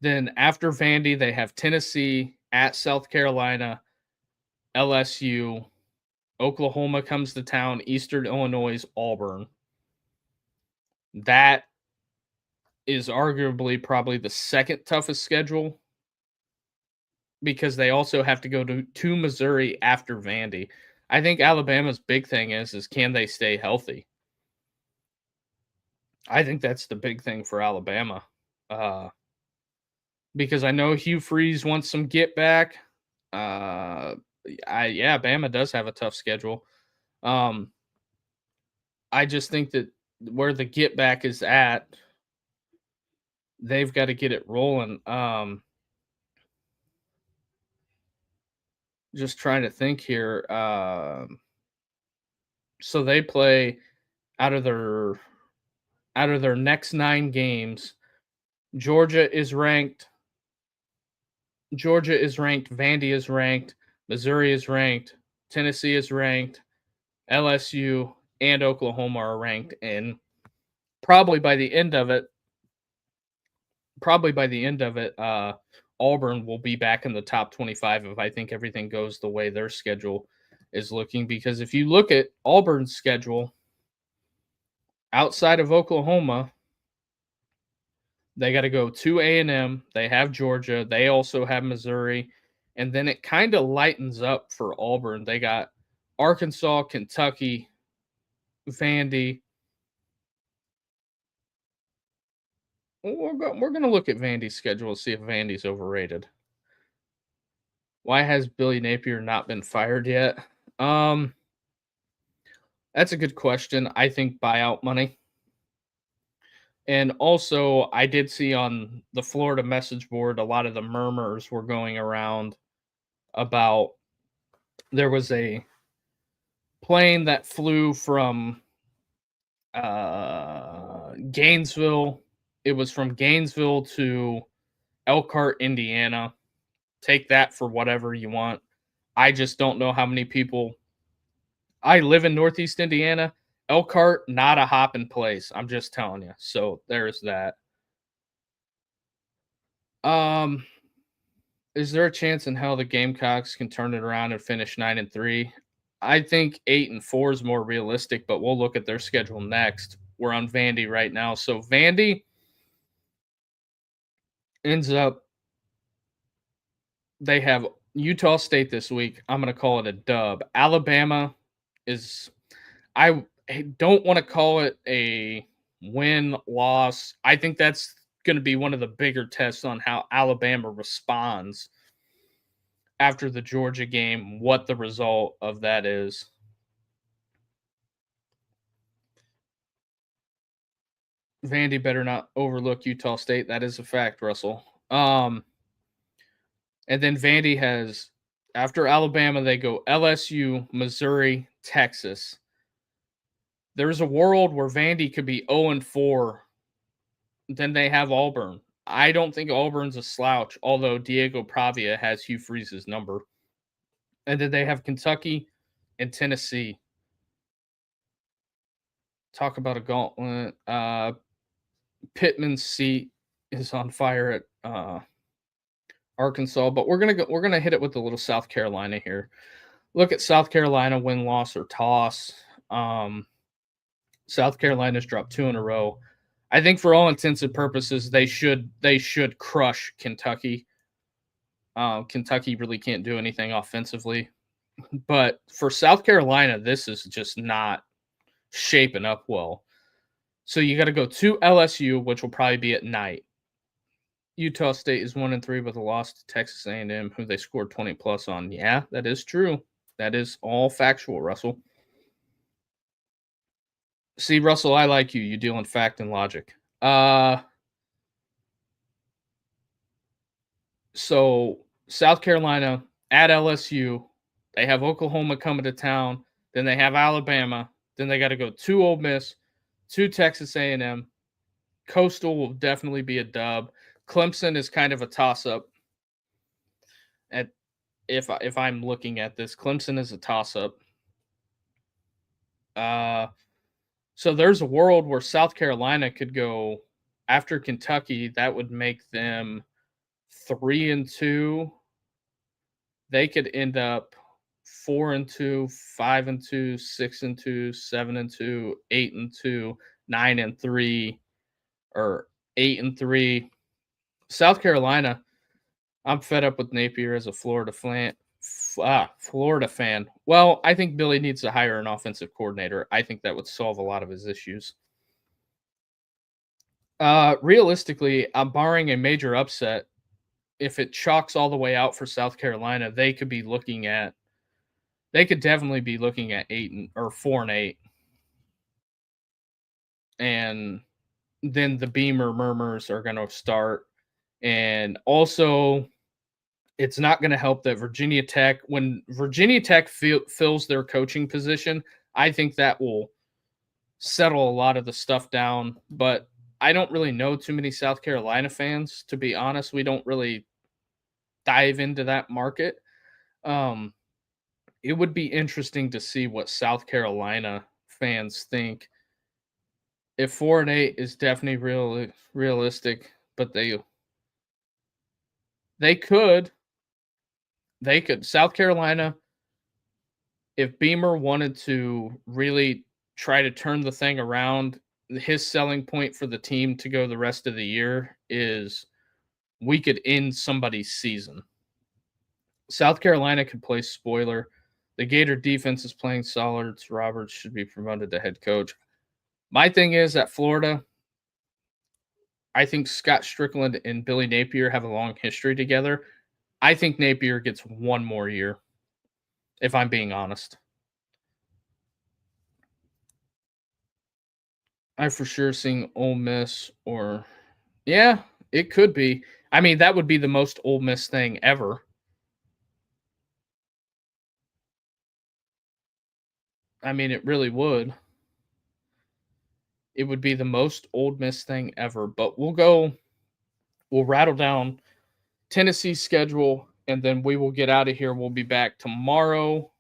Then after Vandy, they have Tennessee, at South Carolina, LSU, Oklahoma comes to town, Eastern Illinois, Auburn. That is arguably probably the second toughest schedule because they also have to go to Missouri after Vandy. I think Alabama's big thing is can they stay healthy? I think that's the big thing for Alabama. Uh, because I know Hugh Freeze wants some get back. Bama does have a tough schedule. Um, I just think that where the get back is at, they've got to get it rolling. Just trying to think here. So they play out of their next 9 games. Georgia is ranked. Georgia is ranked. Vandy is ranked. Missouri is ranked. Tennessee is ranked. LSU and Oklahoma are ranked, and probably by the end of it, Auburn will be back in the top 25 if I think everything goes the way their schedule is looking. Because if you look at Auburn's schedule, outside of Oklahoma, they got to go to A&M. They have Georgia. They also have Missouri. And then it kind of lightens up for Auburn. They got Arkansas, Kentucky, Vandy. We're going to look at Vandy's schedule and see if Vandy's overrated. Why has Billy Napier not been fired yet? That's a good question. I think buyout money. And also, I did see on the Florida message board, a lot of the murmurs were going around about there was a plane that flew from Gainesville. It was from Gainesville to Elkhart, Indiana. Take that for whatever you want. I just don't know how many people. I live in Northeast Indiana. Elkhart, not a hopping place. I'm just telling you. So there's that. Um, is there a chance in hell the Gamecocks can turn it around and finish 9-3? I think 8-4 is more realistic, but we'll look at their schedule next. We're on Vandy right now. So Vandy ends up, they have Utah State this week. I'm going to call it a dub. Alabama is, I don't want to call it a win loss. I think that's going to be one of the bigger tests on how Alabama responds after the Georgia game, what the result of that is. Vandy better not overlook Utah State. That is a fact, Russell. And then Vandy has, after Alabama, they go LSU, Missouri, Texas. There's a world where Vandy could be 0-4. Then they have Auburn. I don't think Auburn's a slouch, although Diego Pavia has Hugh Freeze's number. And then they have Kentucky and Tennessee. Talk about a gauntlet. Pittman's seat is on fire at Arkansas, but we're gonna hit it with a little South Carolina here. Look at South Carolina win, loss, or toss. South Carolina's dropped 2 in a row. I think for all intents and purposes, they should crush Kentucky. Kentucky really can't do anything offensively, but for South Carolina, this is just not shaping up well. So you got to go to LSU, which will probably be at night. Utah State is 1-3 with a loss to Texas A&M, who they scored 20 plus on. Yeah, that is true. That is all factual, Russell. See, Russell, I like you. You deal in fact and logic. So South Carolina at LSU, they have Oklahoma coming to town. Then they have Alabama. Then they got to go to Ole Miss, to Texas A&M. Coastal will definitely be a dub. Clemson is kind of a toss-up. If I'm looking at this, Clemson is a toss-up. So there's a world where South Carolina could go after Kentucky. That would make them 3-2. They could end up 4-2, 5-2, 6-2, 7-2, 8-2, 9-3 or 8-3. South Carolina, I'm fed up with Napier as a Florida fan. Well, I think Billy needs to hire an offensive coordinator. I think that would solve a lot of his issues. Realistically, I'm barring a major upset. If it chalks all the way out for South Carolina, they could definitely be looking at 4-8, and then the Beamer murmurs are going to start. And also, it's not going to help that Virginia Tech, when Virginia Tech fills their coaching position, I think that will settle a lot of the stuff down. But I don't really know too many South Carolina fans, to be honest. We don't really dive into that market. It would be interesting to see what South Carolina fans think. If 4-8 is definitely realistic, but they could South Carolina, if Beamer wanted to really try to turn the thing around, his selling point for the team to go the rest of the year is we could end somebody's season. South Carolina could play spoiler. The Gator defense is playing solid. Roberts should be promoted to head coach. My thing is at Florida, I think Scott Strickland and Billy Napier have a long history together. I think Napier gets one more year, if I'm being honest. I for sure seeing Ole Miss yeah, it could be. I mean, that would be the most Ole Miss thing ever. I mean, it really would. It would be the most Ole Miss thing ever. But we'll rattle down Tennessee's schedule, and then we will get out of here. We'll be back tomorrow.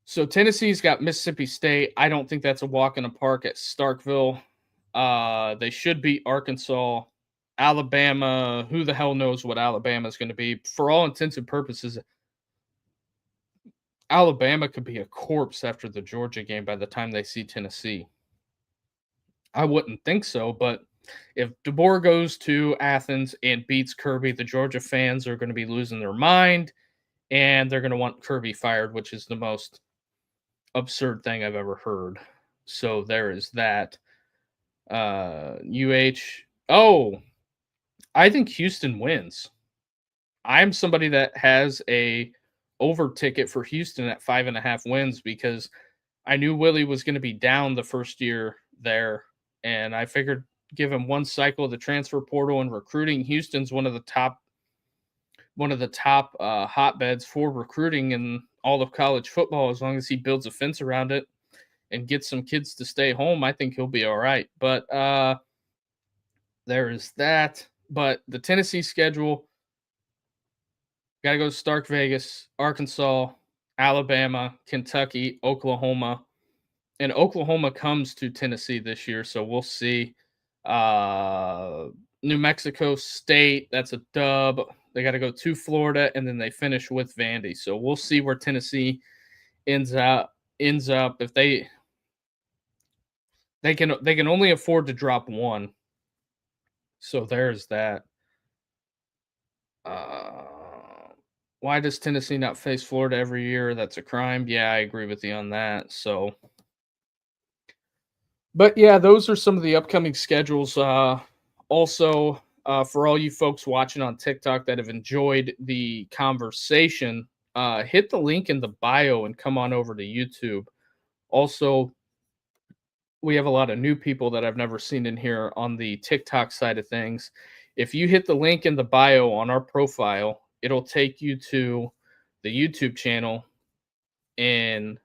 So Tennessee's got Mississippi State. I don't think that's a walk in the park at Starkville. They should beat Arkansas. Alabama, who the hell knows what Alabama is going to be? For all intents and purposes, Alabama could be a corpse after the Georgia game by the time they see Tennessee. I wouldn't think so, but if DeBoer goes to Athens and beats Kirby, the Georgia fans are going to be losing their mind, and they're going to want Kirby fired, which is the most absurd thing I've ever heard. So there is that. I think Houston wins. I'm somebody that has a over ticket for Houston at 5.5 wins because I knew Willie was going to be down the first year there, and I figured give him one cycle of the transfer portal and recruiting. Houston's one of the top hotbeds for recruiting in all of college football. As long as he builds a fence around it and gets some kids to stay home, I think he'll be all right. But there is that. But the Tennessee schedule, got to go to Stark Vegas, Arkansas, Alabama, Kentucky, Oklahoma. And Oklahoma comes to Tennessee this year, so we'll see. New Mexico State, that's a dub. They got to go to Florida, and then they finish with Vandy. So we'll see where Tennessee ends up. If they can only afford to drop one. So there's that. Why does Tennessee not face Florida every year? That's a crime. Yeah, I agree with you on that. So, but yeah, those are some of the upcoming schedules. Also, for all you folks watching on TikTok that have enjoyed the conversation, hit the link in the bio and come on over to YouTube. Also, we have a lot of new people that I've never seen in here on the TikTok side of things. If you hit the link in the bio on our profile, it'll take you to the YouTube channel. And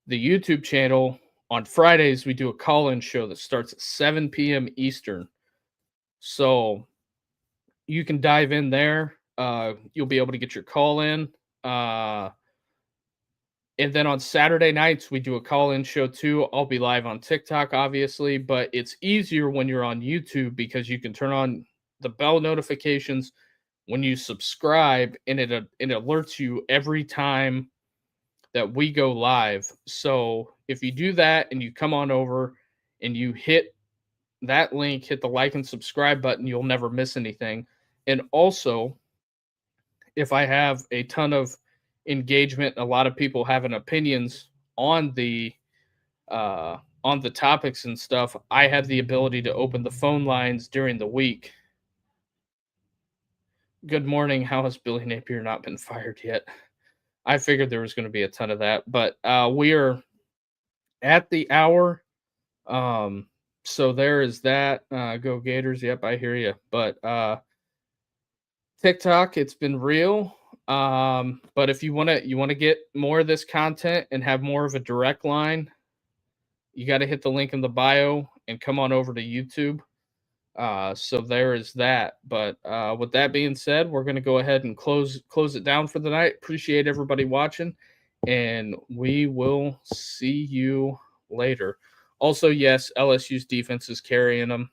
the YouTube channel, on Fridays, we do a call-in show that starts at 7 p.m. Eastern. So you can dive in there. You'll be able to get your call in. And then on Saturday nights, we do a call-in show too. I'll be live on TikTok, obviously, but it's easier when you're on YouTube because you can turn on the bell notifications when you subscribe, and it alerts you every time that we go live. So if you do that and you come on over and you hit that link, hit the like and subscribe button, you'll never miss anything. And also, if I have a ton of engagement, a lot of people having opinions on the topics and stuff, I have the ability to open the phone lines during the week. Good morning. How has Billy Napier not been fired yet? I figured there was going to be a ton of that, but we are at the hour. So there is that. Go Gators. Yep, I hear you. But TikTok, it's been real. But if you want to get more of this content and have more of a direct line, you got to hit the link in the bio and come on over to YouTube. So there is that. But with that being said, we're going to go ahead and close it down for the night. Appreciate everybody watching, and we will see you later. Also, yes, LSU's defense is carrying them.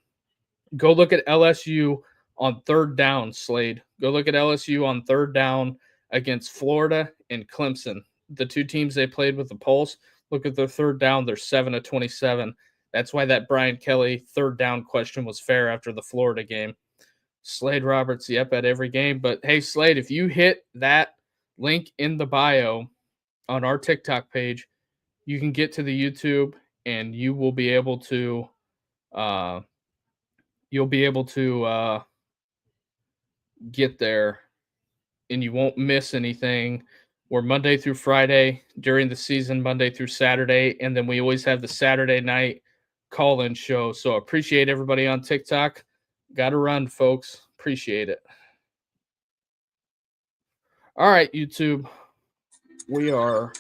Go look at LSU on third down, Slade. Go look at LSU on third down against Florida and Clemson. The two teams they played with the Pulse. Look at their third down. They're 7 of 27. That's why that Brian Kelly third down question was fair after the Florida game. Slade Roberts, yep, at every game. But hey, Slade, if you hit that link in the bio on our TikTok page, you can get to the YouTube and you will be able to get there and you won't miss anything. We're Monday through Friday during the season, Monday through Saturday, and then we always have the Saturday night call-in show. So appreciate everybody on TikTok. Got to run, folks. Appreciate it. All right, YouTube. We are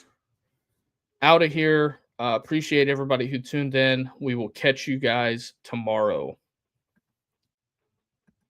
out of here. Appreciate everybody who tuned in. We will catch you guys tomorrow.